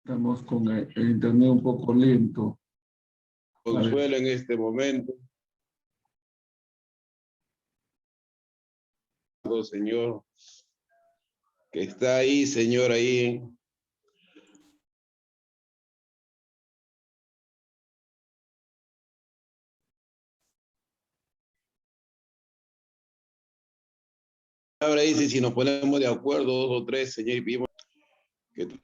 Estamos con el internet un poco lento. Consuelo en este momento. Señor, que está ahí, Señor, ahí. Ahora dice, si nos ponemos de acuerdo, 2 o 3, Señor, y pedimos que tú,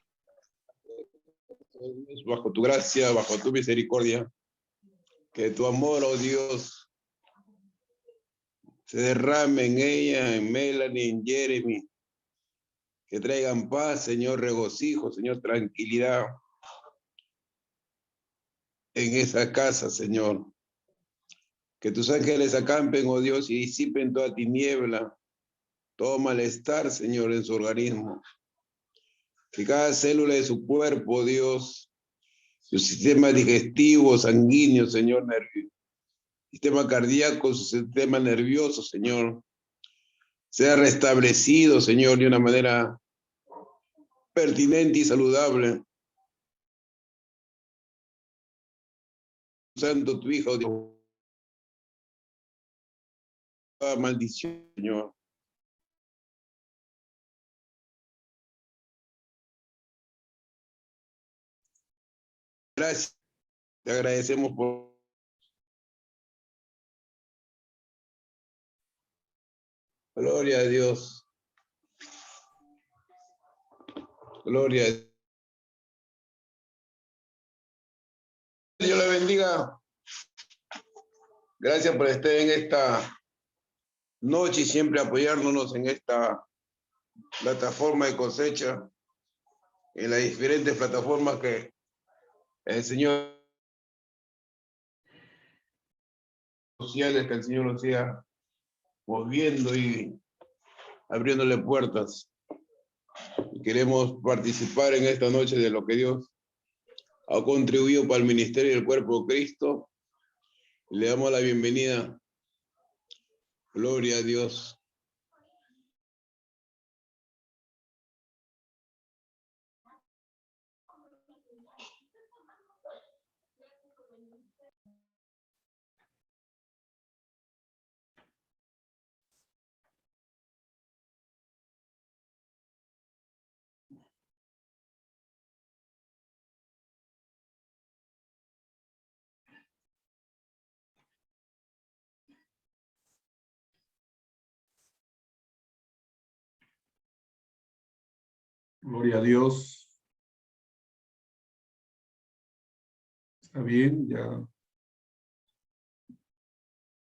bajo tu gracia, bajo tu misericordia, que tu amor, oh Dios, se derrame en ella, en Melanie, en Jeremy, que traigan paz, Señor, regocijo, Señor, tranquilidad en esa casa, Señor. Que tus ángeles acampen, oh Dios, y disipen toda tiniebla, todo malestar, Señor, en su organismo. Que cada célula de su cuerpo, Dios, su sistema digestivo, sanguíneo, Señor, sistema cardíaco, su sistema nervioso, Señor, sea restablecido, Señor, de una manera pertinente y saludable. Santo, tu Hijo, Dios, toda maldición, Señor. Gracias, te agradecemos por... Gloria a Dios. Gloria a Dios. Dios le bendiga. Gracias por estar en esta noche y siempre apoyarnos en esta plataforma de cosecha, en las diferentes plataformas que el Señor sociales, que el Señor nos siga moviendo y abriéndole puertas. Queremos participar en esta noche de lo que Dios ha contribuido para el ministerio del cuerpo de Cristo. Le damos la bienvenida. Gloria a Dios. Gloria a Dios. Está bien, ya.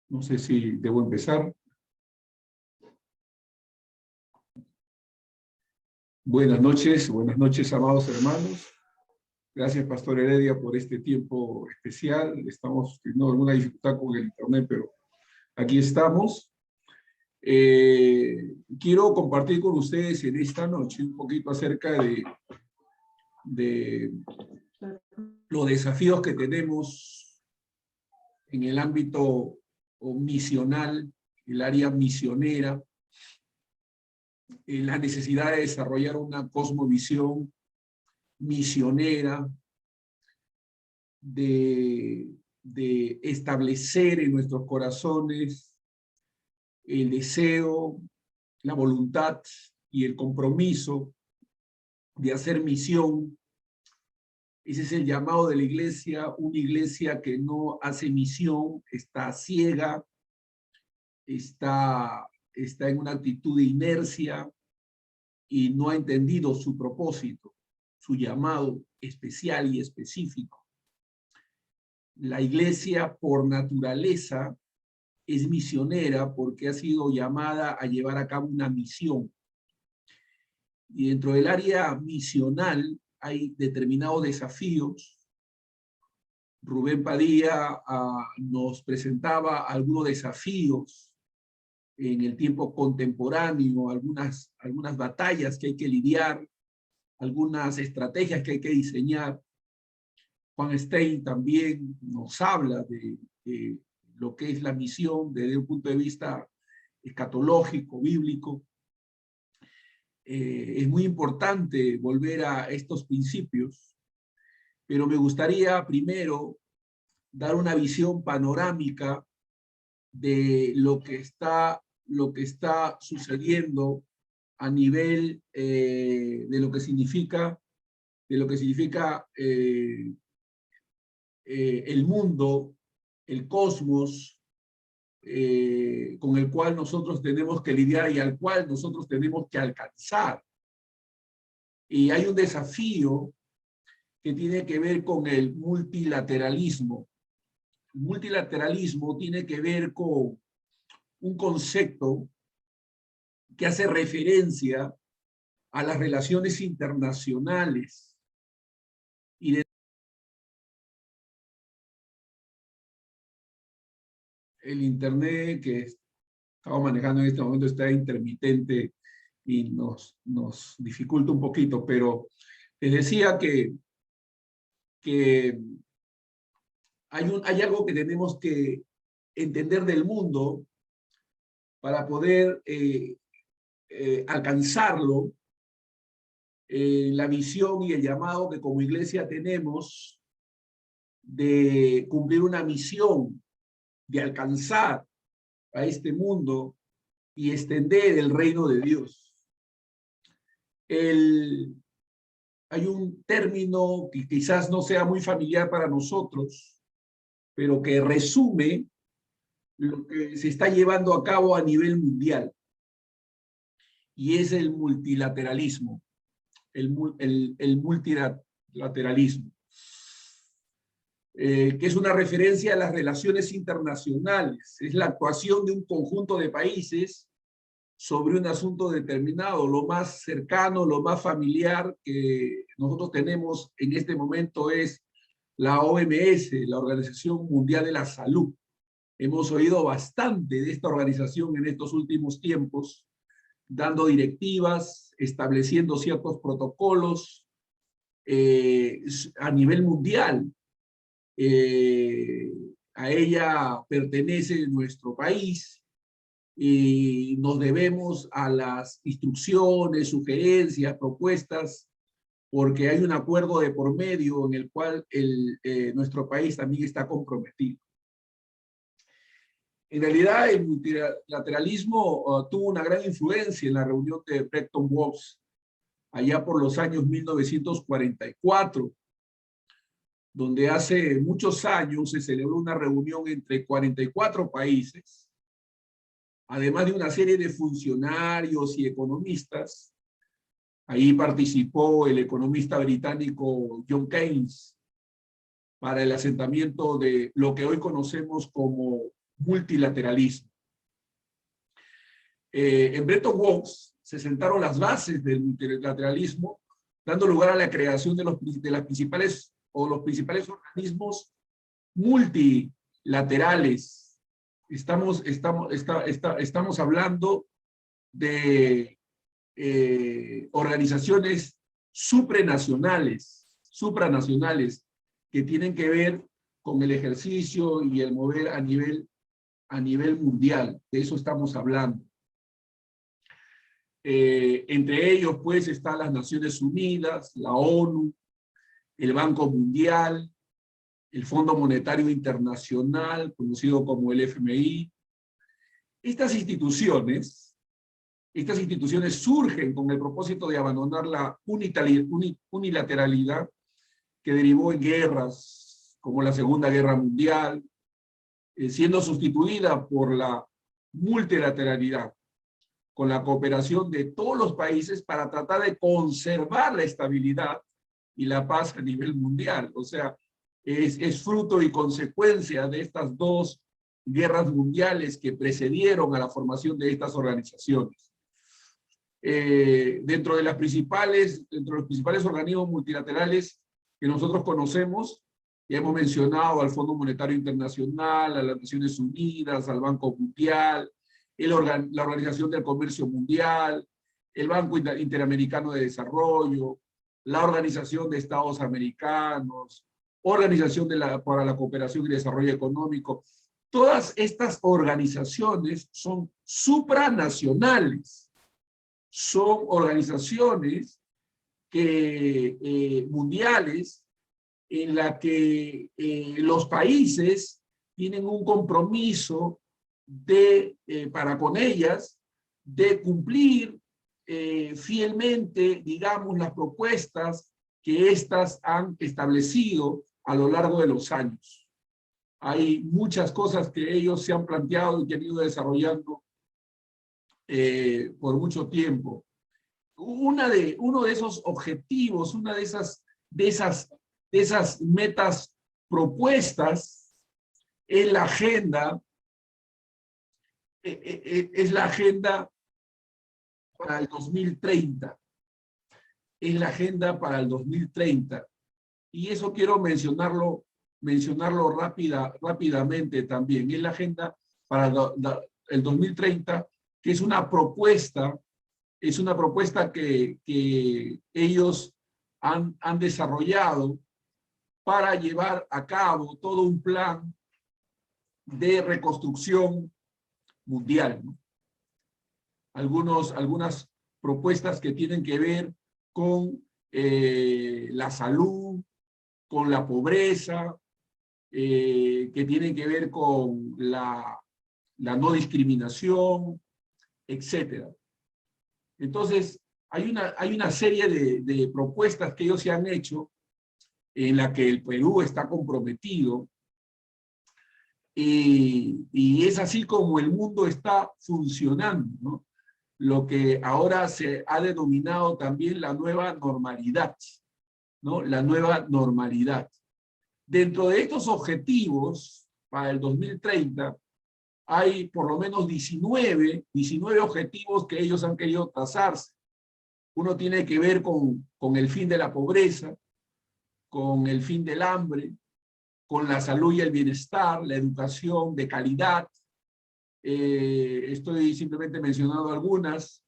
No sé si debo empezar. Buenas noches, amados hermanos. Gracias, Pastor Heredia, por este tiempo especial. Estamos teniendo alguna dificultad con el internet, pero aquí estamos. Quiero compartir con ustedes en esta noche un poquito acerca de los desafíos que tenemos en el ámbito misional, el área misionera, la necesidad de desarrollar una cosmovisión misionera, de establecer en nuestros corazones el deseo, la voluntad y el compromiso de hacer misión. Ese es el llamado de la iglesia. Una iglesia que no hace misión está ciega, está en una actitud de inercia y no ha entendido su propósito, su llamado especial y específico. La iglesia por naturaleza es misionera porque ha sido llamada a llevar a cabo una misión. Y dentro del área misional hay determinados desafíos. Rubén Padilla nos presentaba algunos desafíos en el tiempo contemporáneo, algunas batallas que hay que lidiar, algunas estrategias que hay que diseñar. Juan Stein también nos habla de lo que es la misión desde un punto de vista escatológico, bíblico. Es muy importante volver a estos principios pero me gustaría primero dar una visión panorámica de lo que está sucediendo a nivel de lo que significa el mundo, el cosmos, con el cual nosotros tenemos que lidiar y al cual nosotros tenemos que alcanzar. Y hay un desafío que tiene que ver con el multilateralismo. El multilateralismo tiene que ver con un concepto que hace referencia a las relaciones internacionales y el internet que estamos manejando en este momento está intermitente y nos dificulta un poquito, pero les decía que hay algo que tenemos que entender del mundo para poder alcanzarlo, la visión y el llamado que como iglesia tenemos de cumplir una misión, de alcanzar a este mundo y extender el reino de Dios. Hay un término que quizás no sea muy familiar para nosotros, pero que resume lo que se está llevando a cabo a nivel mundial, y es el multilateralismo. El multilateralismo, que es una referencia a las relaciones internacionales, es la actuación de un conjunto de países sobre un asunto determinado. Lo más cercano, lo más familiar que nosotros tenemos en este momento es la OMS, la Organización Mundial de la Salud. Hemos oído bastante de esta organización en estos últimos tiempos, dando directivas, estableciendo ciertos protocolos a nivel mundial. A ella pertenece nuestro país y nos debemos a las instrucciones, sugerencias, propuestas, porque hay un acuerdo de por medio en el cual nuestro país también está comprometido. En realidad, el multilateralismo tuvo una gran influencia en la reunión de Bretton Woods, allá por los años 1944, donde hace muchos años se celebró una reunión entre 44 países, además de una serie de funcionarios y economistas. Ahí participó el economista británico John Keynes para el asentamiento de lo que hoy conocemos como multilateralismo. En Bretton Woods se sentaron las bases del multilateralismo, dando lugar a la creación de los principales organismos multilaterales. Estamos hablando de organizaciones supranacionales que tienen que ver con el ejercicio y el mover a nivel mundial. De eso estamos hablando. Entre ellos, pues, están las Naciones Unidas, la ONU, el Banco Mundial, el Fondo Monetario Internacional, conocido como el FMI. Estas instituciones surgen con el propósito de abandonar la unilateralidad que derivó en guerras como la Segunda Guerra Mundial, siendo sustituida por la multilateralidad, con la cooperación de todos los países para tratar de conservar la estabilidad y la paz a nivel mundial. O sea, es fruto y consecuencia de estas dos guerras mundiales que precedieron a la formación de estas organizaciones. Dentro de los principales organismos multilaterales que nosotros conocemos, ya hemos mencionado al Fondo Monetario Internacional, a las Naciones Unidas, al Banco Mundial, la Organización del Comercio Mundial, el Banco Interamericano de Desarrollo, la Organización de Estados Americanos, Organización para la Cooperación y Desarrollo Económico. Todas estas organizaciones son supranacionales, son organizaciones mundiales en la que los países tienen un compromiso para con ellas de cumplir fielmente, digamos, las propuestas que éstas han establecido a lo largo de los años. Hay muchas cosas que ellos se han planteado y que han ido desarrollando por mucho tiempo. Uno de esos objetivos, una de esas metas propuestas es la agenda, para el 2030. Es la agenda para el 2030. Y eso quiero mencionarlo rápidamente también. Es la agenda para el 2030, que es una propuesta que ellos han desarrollado para llevar a cabo todo un plan de reconstrucción mundial, ¿no? Algunas propuestas que tienen que ver con la salud, con la pobreza, que tienen que ver con la no discriminación, etc. Entonces, hay una serie de propuestas que ellos se han hecho en la que el Perú está comprometido, y es así como el mundo está funcionando, ¿no? Lo que ahora se ha denominado también la nueva normalidad, ¿no? La nueva normalidad. Dentro de estos objetivos para el 2030, hay por lo menos 19 objetivos que ellos han querido trazarse. Uno tiene que ver con el fin de la pobreza, con el fin del hambre, con la salud y el bienestar, la educación de calidad. Estoy simplemente mencionando algunas.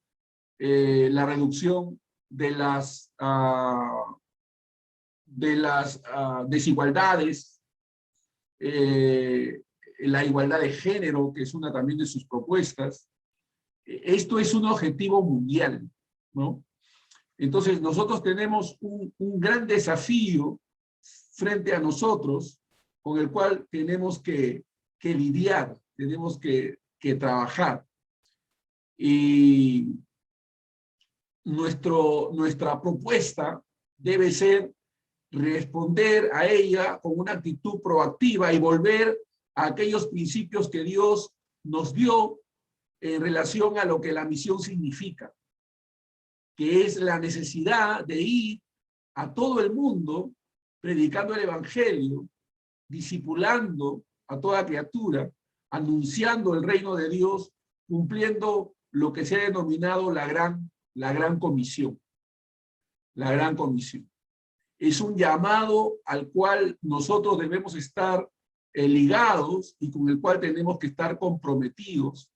La reducción de las desigualdades, la igualdad de género, que es una también de sus propuestas. Esto es un objetivo mundial, ¿no? Entonces nosotros tenemos un gran desafío frente a nosotros, con el cual tenemos que lidiar, tenemos que trabajar. Y nuestra propuesta debe ser responder a ella con una actitud proactiva y volver a aquellos principios que Dios nos dio en relación a lo que la misión significa, que es la necesidad de ir a todo el mundo predicando el evangelio, discipulando a toda criatura, anunciando el reino de Dios, cumpliendo lo que se ha denominado la gran comisión. La gran comisión. Es un llamado al cual nosotros debemos estar ligados y con el cual tenemos que estar comprometidos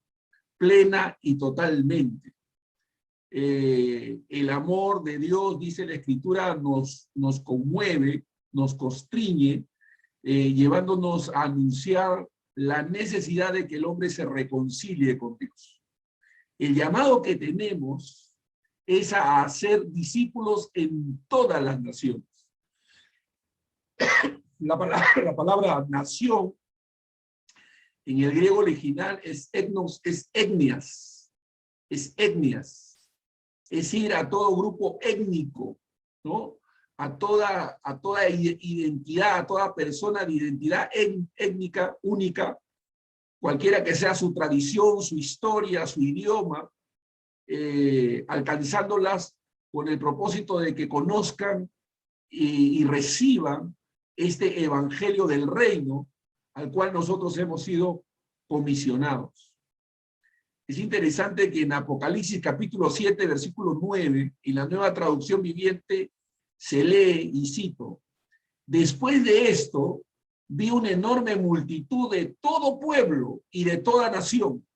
plena y totalmente. El amor de Dios, dice la Escritura, nos conmueve, nos constriñe, llevándonos a anunciar la necesidad de que el hombre se reconcilie con Dios. El llamado que tenemos es a hacer discípulos en todas las naciones. La palabra nación en el griego original es etnos, es etnias, es ir a todo grupo étnico, ¿no? A toda identidad, a toda persona de identidad étnica única, cualquiera que sea su tradición, su historia, su idioma, alcanzándolas con el propósito de que conozcan y reciban este evangelio del reino al cual nosotros hemos sido comisionados. Es interesante que en Apocalipsis capítulo 7, versículo 9, en la Nueva Traducción Viviente, se lee, y cito: después de esto, vi una enorme multitud de todo pueblo y de toda nación,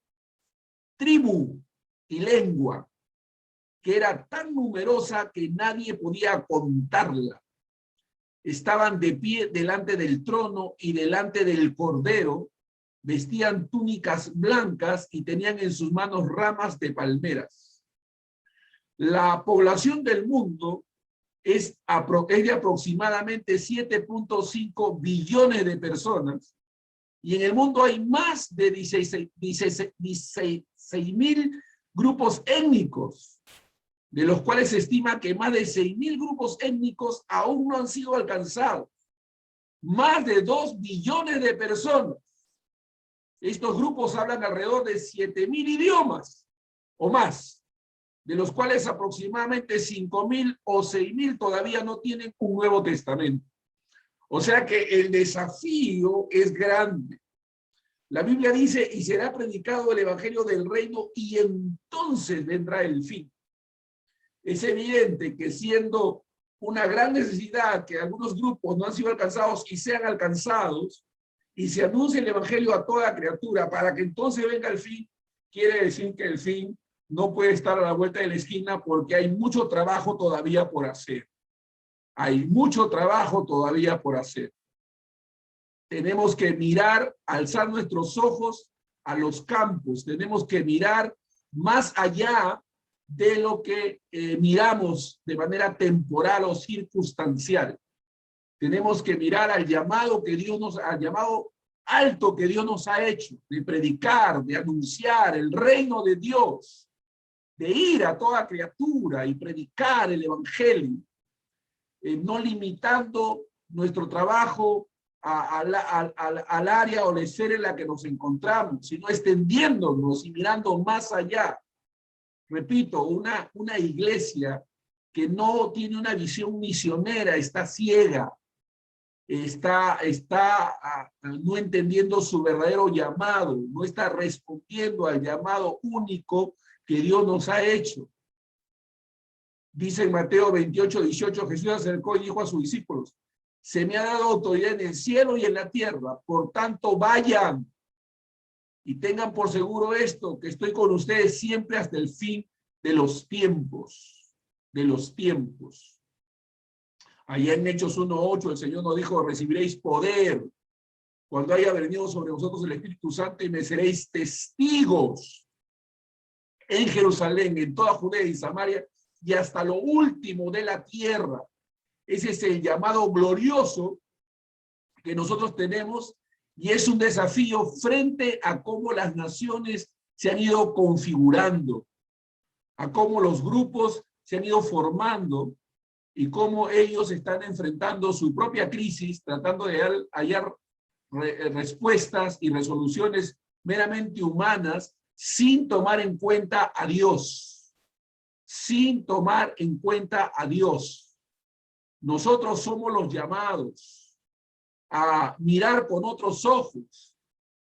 tribu y lengua, que era tan numerosa que nadie podía contarla. Estaban de pie delante del trono y delante del Cordero, vestían túnicas blancas y tenían en sus manos ramas de palmeras. La población del mundo es de aproximadamente 7.5 billones de personas, y en el mundo hay más de 16.000 grupos étnicos, de los cuales se estima que más de 6.000 grupos étnicos aún no han sido alcanzados. Más de 2 billones de personas. Estos grupos hablan alrededor de 7.000 idiomas o más, de los cuales aproximadamente 5.000 o 6.000 todavía no tienen un Nuevo Testamento. O sea que el desafío es grande. La Biblia dice, y será predicado el evangelio del reino, y entonces vendrá el fin. Es evidente que siendo una gran necesidad que algunos grupos no han sido alcanzados y sean alcanzados, y se anuncie el evangelio a toda criatura para que entonces venga el fin, quiere decir que el fin no puede estar a la vuelta de la esquina, porque hay mucho trabajo todavía por hacer. Hay mucho trabajo todavía por hacer. Tenemos que mirar, alzar nuestros ojos a los campos. Tenemos que mirar más allá de lo que miramos de manera temporal o circunstancial. Tenemos que mirar al llamado que Dios nos ha llamado alto que Dios nos ha hecho, de predicar, de anunciar el reino de Dios, de ir a toda criatura y predicar el evangelio, no limitando nuestro trabajo al área o la esfera en la que nos encontramos, sino extendiéndonos y mirando más allá. Repito, una iglesia que no tiene una visión misionera está ciega, está no entendiendo su verdadero llamado, no está respondiendo al llamado único que Dios nos ha hecho. Dice en Mateo 28:18, Jesús se acercó y dijo a sus discípulos, se me ha dado autoridad en el cielo y en la tierra, por tanto vayan y tengan por seguro esto, que estoy con ustedes siempre hasta el fin de los tiempos, Allá en Hechos 1:8 el Señor nos dijo, recibiréis poder cuando haya venido sobre vosotros el Espíritu Santo y me seréis testigos en Jerusalén, en toda Judea y Samaria y hasta lo último de la tierra. Ese es el llamado glorioso que nosotros tenemos y es un desafío frente a cómo las naciones se han ido configurando, a cómo los grupos se han ido formando y cómo ellos están enfrentando su propia crisis, tratando de hallar respuestas y resoluciones meramente humanas sin tomar en cuenta a Dios. Sin tomar en cuenta a Dios. Nosotros somos los llamados a mirar con otros ojos.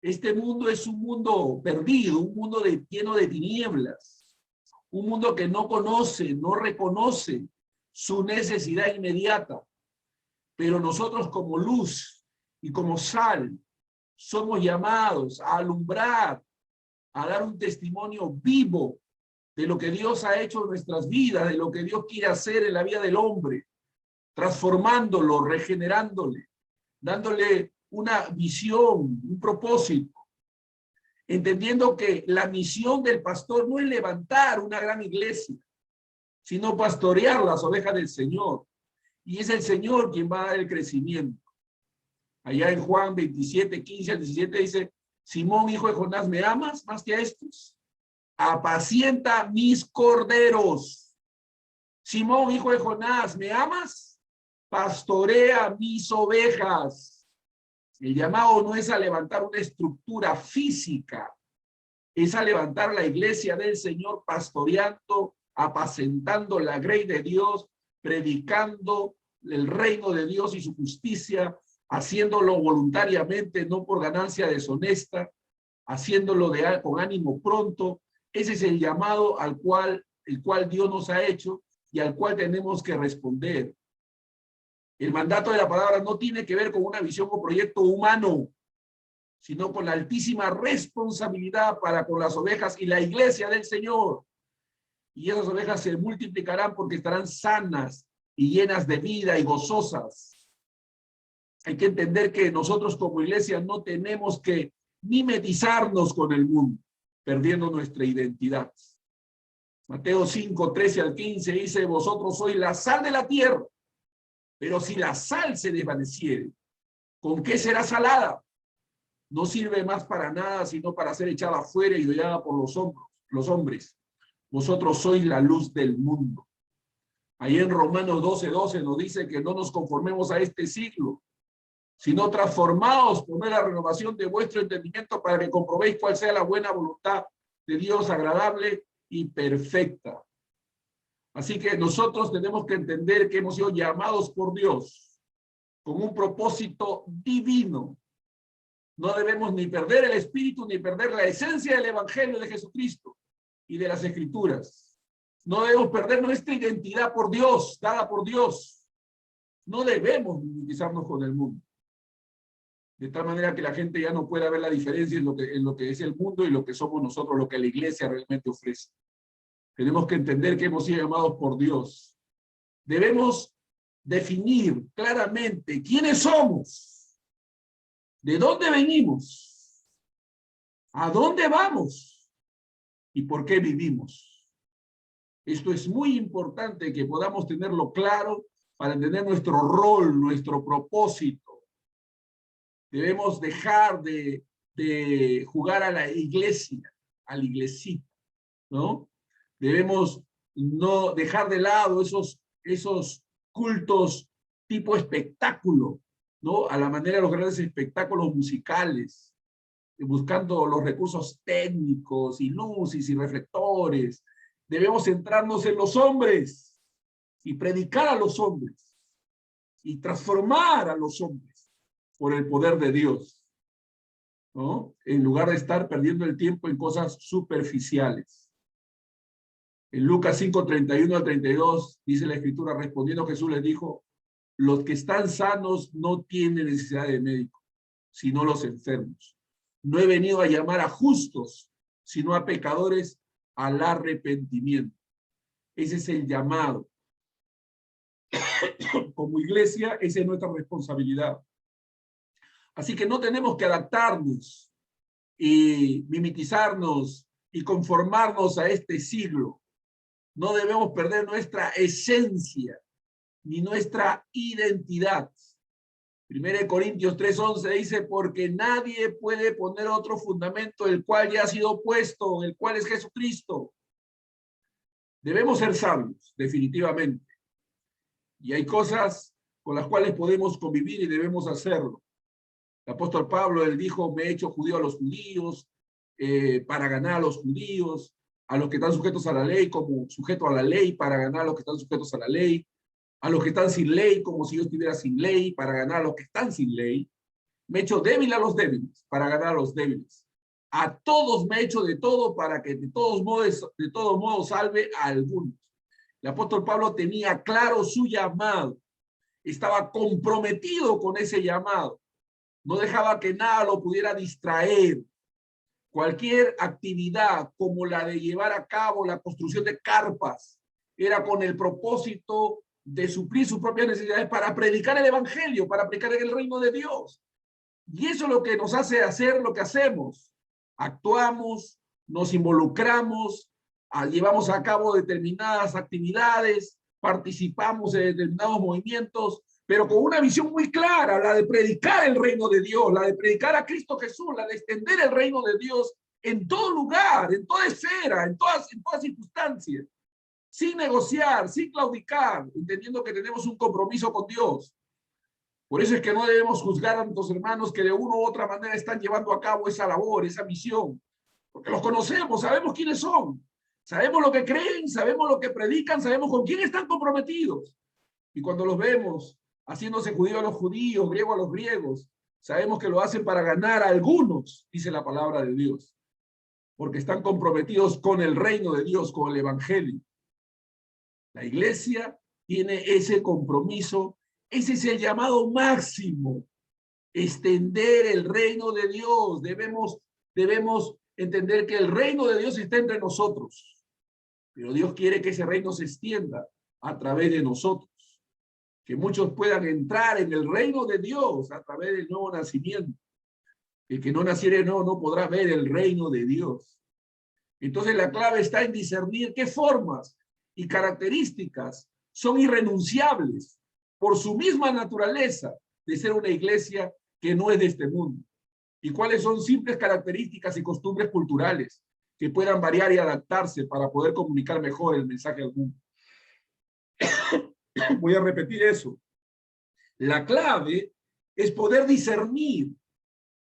Este mundo es un mundo perdido, un mundo lleno de tinieblas, un mundo que no conoce, no reconoce su necesidad inmediata. Pero nosotros como luz y como sal somos llamados a alumbrar, a dar un testimonio vivo de lo que Dios ha hecho en nuestras vidas, de lo que Dios quiere hacer en la vida del hombre, transformándolo, regenerándole, dándole una visión, un propósito, entendiendo que la misión del pastor no es levantar una gran iglesia, sino pastorear las ovejas del Señor. Y es el Señor quien va a dar el crecimiento. Allá en Juan 27:15-17 dice, Simón, hijo de Jonás, ¿me amas más que a estos? Apacienta mis corderos. Simón, hijo de Jonás, ¿me amas? Pastorea mis ovejas. El llamado no es a levantar una estructura física, es a levantar la iglesia del Señor pastoreando, apacentando la grey de Dios, predicando el reino de Dios y su justicia, haciéndolo voluntariamente, no por ganancia deshonesta, haciéndolo con ánimo pronto. Ese es el llamado el cual Dios nos ha hecho y al cual tenemos que responder. El mandato de la palabra no tiene que ver con una visión o proyecto humano, sino con la altísima responsabilidad para con las ovejas y la iglesia del Señor. Y esas ovejas se multiplicarán porque estarán sanas y llenas de vida y gozosas. Hay que entender que nosotros como iglesia no tenemos que mimetizarnos con el mundo, perdiendo nuestra identidad. Mateo 5, 13 al 15 dice, vosotros sois la sal de la tierra, pero si la sal se desvaneciere, ¿con qué será salada? No sirve más para nada, sino para ser echada afuera y hollada por los hombres. Vosotros sois la luz del mundo. Ahí en Romanos 12, 12 nos dice que no nos conformemos a este siglo, sino transformaos por la renovación de vuestro entendimiento para que comprobéis cuál sea la buena voluntad de Dios, agradable y perfecta. Así que nosotros tenemos que entender que hemos sido llamados por Dios con un propósito divino. No debemos ni perder el espíritu ni perder la esencia del evangelio de Jesucristo y de las escrituras. No debemos perder nuestra identidad por Dios, dada por Dios. No debemos mimetizarnos con el mundo. De tal manera que la gente ya no pueda ver la diferencia en lo que es el mundo y lo que somos nosotros, lo que la iglesia realmente ofrece. Tenemos que entender que hemos sido llamados por Dios. Debemos definir claramente quiénes somos, de dónde venimos, a dónde vamos y por qué vivimos. Esto es muy importante que podamos tenerlo claro para entender nuestro rol, nuestro propósito. Debemos dejar de jugar a la iglesia, a la iglesita, ¿no? Debemos no dejar de lado esos cultos tipo espectáculo, ¿no? A la manera de los grandes espectáculos musicales, buscando los recursos técnicos y luces y reflectores. Debemos centrarnos en los hombres y predicar a los hombres y transformar a los hombres por el poder de Dios, ¿no? En lugar de estar perdiendo el tiempo en cosas superficiales. En Lucas 5, 31 al 32, dice la Escritura, respondiendo Jesús les dijo, los que están sanos no tienen necesidad de médico, sino los enfermos. No he venido a llamar a justos, sino a pecadores al arrepentimiento. Ese es el llamado. Como iglesia, esa es nuestra responsabilidad. Así que no tenemos que adaptarnos y mimetizarnos y conformarnos a este siglo. No debemos perder nuestra esencia ni nuestra identidad. 1 Corintios 3:11 dice, porque nadie puede poner otro fundamento, el cual ya ha sido puesto, el cual es Jesucristo. Debemos ser sabios, definitivamente. Y hay cosas con las cuales podemos convivir y debemos hacerlo. El apóstol Pablo, él dijo, me he hecho judío a los judíos, para ganar a los judíos, a los que están sujetos a la ley como sujeto a la ley, para ganar a los que están sujetos a la ley, a los que están sin ley como si yo estuviera sin ley, para ganar a los que están sin ley. Me he hecho débil a los débiles, para ganar a los débiles. A todos me he hecho de todo para que de todos modos salve a algunos. El apóstol Pablo tenía claro su llamado, estaba comprometido con ese llamado, no dejaba que nada lo pudiera distraer. Cualquier actividad como la de llevar a cabo la construcción de carpas era con el propósito de suplir sus propias necesidades para predicar el evangelio, para predicar el reino de Dios. Y eso es lo que nos hace hacer lo que hacemos. Actuamos, nos involucramos, llevamos a cabo determinadas actividades, participamos en determinados movimientos, pero con una visión muy clara, la de predicar el reino de Dios, la de predicar a Cristo Jesús, la de extender el reino de Dios en todo lugar, en toda esfera, en todas circunstancias, sin negociar, sin claudicar, entendiendo que tenemos un compromiso con Dios. Por eso es que no debemos juzgar a nuestros hermanos que de una u otra manera están llevando a cabo esa labor, esa misión, porque los conocemos, sabemos quiénes son, sabemos lo que creen, sabemos lo que predican, sabemos con quién están comprometidos. Y cuando los vemos haciéndose judío a los judíos, griego a los griegos, sabemos que lo hacen para ganar a algunos, dice la palabra de Dios, porque están comprometidos con el reino de Dios, con el evangelio. La iglesia tiene ese compromiso, ese es el llamado máximo, extender el reino de Dios. Debemos entender que el reino de Dios está entre nosotros, pero Dios quiere que ese reino se extienda a través de nosotros, que muchos puedan entrar en el reino de Dios a través del nuevo nacimiento. El que no naciere de nuevo no podrá ver el reino de Dios. Entonces la clave está en discernir qué formas y características son irrenunciables por su misma naturaleza de ser una iglesia que no es de este mundo, y cuáles son simples características y costumbres culturales que puedan variar y adaptarse para poder comunicar mejor el mensaje al mundo. Voy a repetir eso. La clave es poder discernir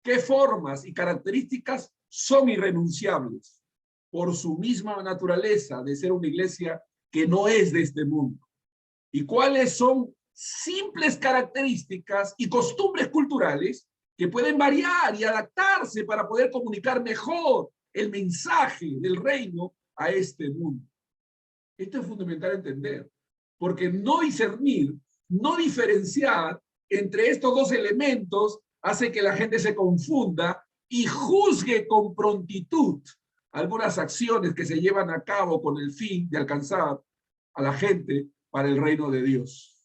qué formas y características son irrenunciables por su misma naturaleza de ser una iglesia que no es de este mundo, y cuáles son simples características y costumbres culturales que pueden variar y adaptarse para poder comunicar mejor el mensaje del reino a este mundo. Esto es fundamental entender, porque no discernir, no diferenciar entre estos dos elementos hace que la gente se confunda y juzgue con prontitud algunas acciones que se llevan a cabo con el fin de alcanzar a la gente para el reino de Dios.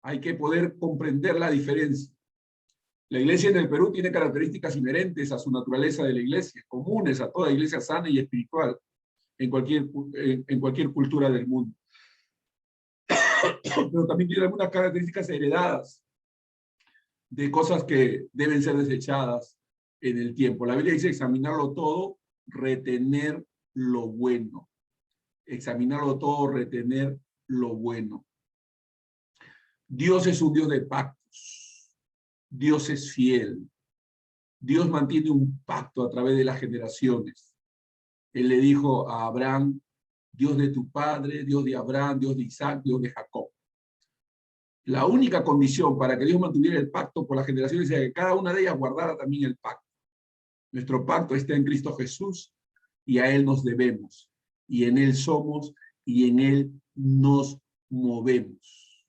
Hay que poder comprender la diferencia. La iglesia en el Perú tiene características inherentes a su naturaleza de la iglesia, comunes a toda iglesia sana y espiritual en cualquier cultura del mundo. Pero también tiene algunas características heredadas de cosas que deben ser desechadas en el tiempo. La Biblia dice examinarlo todo, retener lo bueno. Examinarlo todo, retener lo bueno. Dios es un Dios de pactos. Dios es fiel. Dios mantiene un pacto a través de las generaciones. Él le dijo a Abraham, Dios de tu padre, Dios de Abraham, Dios de Isaac, Dios de Jacob. La única condición para que Dios mantuviera el pacto por las generaciones es que cada una de ellas guardara también el pacto. Nuestro pacto está en Cristo Jesús y a Él nos debemos, y en Él somos y en Él nos movemos.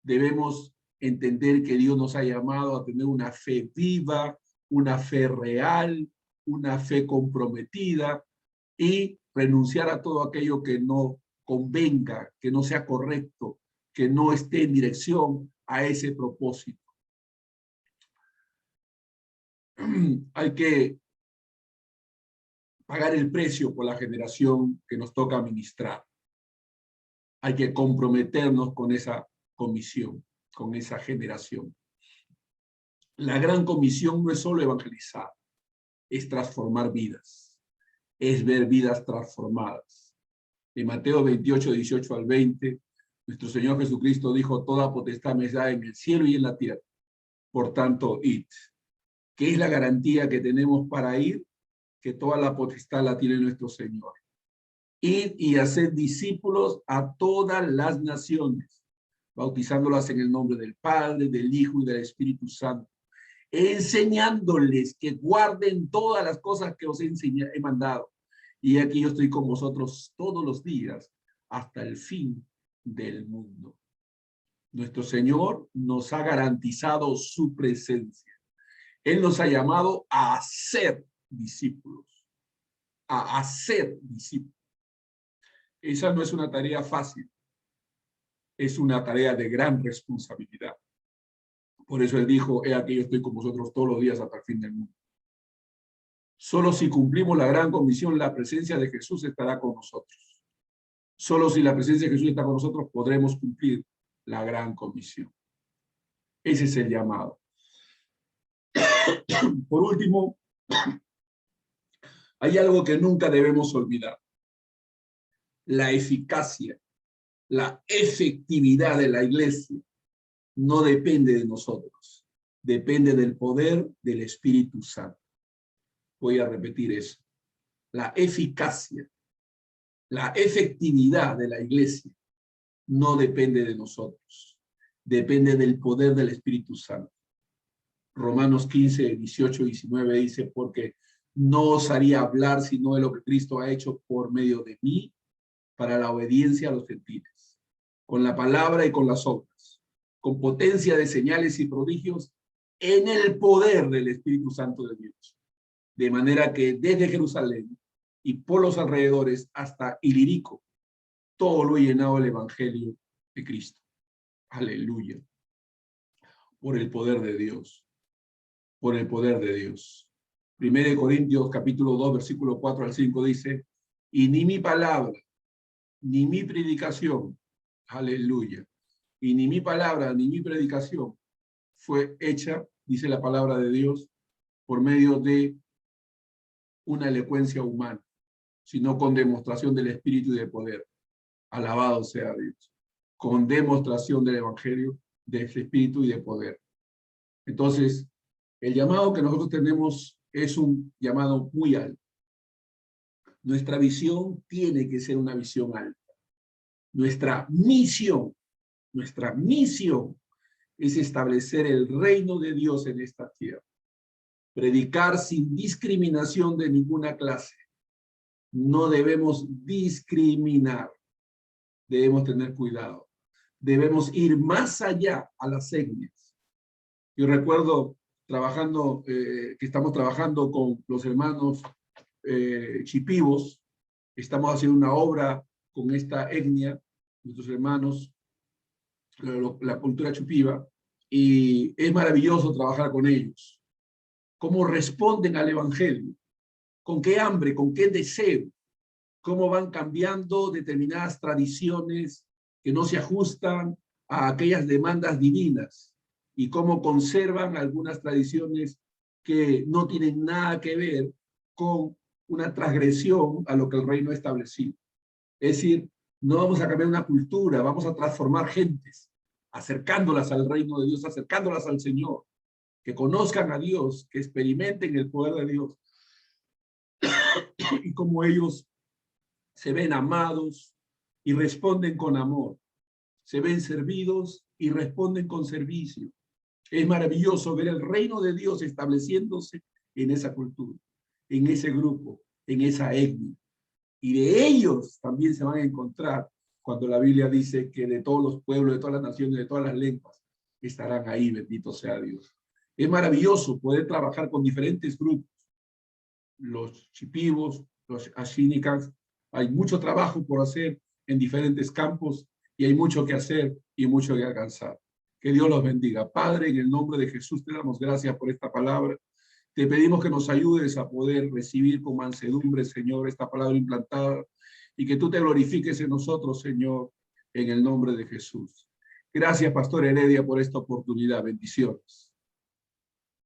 Debemos entender que Dios nos ha llamado a tener una fe viva, una fe real, una fe comprometida, y renunciar a todo aquello que no convenga, que no sea correcto, que no esté en dirección a ese propósito. Hay que pagar el precio por la generación que nos toca administrar. Hay que comprometernos con esa comisión, con esa generación. La gran comisión no es solo evangelizar, es transformar vidas, es ver vidas transformadas. En Mateo 28, 18 al 20, nuestro Señor Jesucristo dijo, toda potestad me es dada en el cielo y en la tierra. Por tanto, id. ¿Qué es la garantía que tenemos para ir? Que toda la potestad la tiene nuestro Señor. Id y haced discípulos a todas las naciones, bautizándolas en el nombre del Padre, del Hijo y del Espíritu Santo, enseñándoles que guarden todas las cosas que os he mandado. Y aquí yo estoy con vosotros todos los días hasta el fin del mundo. Nuestro Señor nos ha garantizado su presencia. Él nos ha llamado a ser discípulos, a hacer discípulos. Esa no es una tarea fácil, es una tarea de gran responsabilidad. Por eso Él dijo, he aquí yo estoy con vosotros todos los días hasta el fin del mundo. Solo si cumplimos la gran comisión, la presencia de Jesús estará con nosotros. Solo si la presencia de Jesús está con nosotros, podremos cumplir la gran comisión. Ese es el llamado. Por último, hay algo que nunca debemos olvidar. La eficacia, la efectividad de la iglesia no depende de nosotros. Depende del poder del Espíritu Santo. Voy a repetir eso. La eficacia, la efectividad de la iglesia no depende de nosotros. Depende del poder del Espíritu Santo. Romanos 15, 18 y 19 dice, porque no os haría hablar sino de lo que Cristo ha hecho por medio de mí para la obediencia a los gentiles, con la palabra y con las obras, con potencia de señales y prodigios en el poder del Espíritu Santo de Dios. De manera que desde Jerusalén y por los alrededores hasta Ilírico, todo lo he llenado el Evangelio de Cristo. Aleluya. Por el poder de Dios. Por el poder de Dios. 1 Corintios capítulo 2, versículo 4 al 5 dice, Y ni mi palabra, ni mi predicación, aleluya, y ni mi palabra, ni mi predicación fue hecha, dice la palabra de Dios, por medio de una elocuencia humana, sino con demostración del Espíritu y de poder. Alabado sea Dios. Con demostración del Evangelio, de Espíritu y de poder. Entonces, el llamado que nosotros tenemos es un llamado muy alto. Nuestra visión tiene que ser una visión alta. Nuestra misión es establecer el reino de Dios en esta tierra. Predicar sin discriminación de ninguna clase. No debemos discriminar. Debemos tener cuidado. Debemos ir más allá a las etnias. Yo recuerdo trabajando, que estamos trabajando con los hermanos chipivos. Estamos haciendo una obra con esta etnia, nuestros hermanos, la cultura chupiva, y es maravilloso trabajar con ellos. Cómo responden al Evangelio, con qué hambre, con qué deseo, cómo van cambiando determinadas tradiciones que no se ajustan a aquellas demandas divinas y cómo conservan algunas tradiciones que no tienen nada que ver con una transgresión a lo que el reino ha establecido. Es decir, no vamos a cambiar una cultura, vamos a transformar gentes, acercándolas al reino de Dios, acercándolas al Señor, que conozcan a Dios, que experimenten el poder de Dios y cómo ellos se ven amados y responden con amor, se ven servidos y responden con servicio. Es maravilloso ver el reino de Dios estableciéndose en esa cultura, en ese grupo, en esa etnia. Y de ellos también se van a encontrar cuando la Biblia dice que de todos los pueblos, de todas las naciones, de todas las lenguas, estarán ahí, bendito sea Dios. Es maravilloso poder trabajar con diferentes grupos, los chipivos, los ashínicas. Hay mucho trabajo por hacer en diferentes campos y hay mucho que hacer y mucho que alcanzar. Que Dios los bendiga. Padre, en el nombre de Jesús te damos gracias por esta palabra. Te pedimos que nos ayudes a poder recibir con mansedumbre, Señor, esta palabra implantada y que tú te glorifiques en nosotros, Señor, en el nombre de Jesús. Gracias, Pastor Heredia, por esta oportunidad. Bendiciones.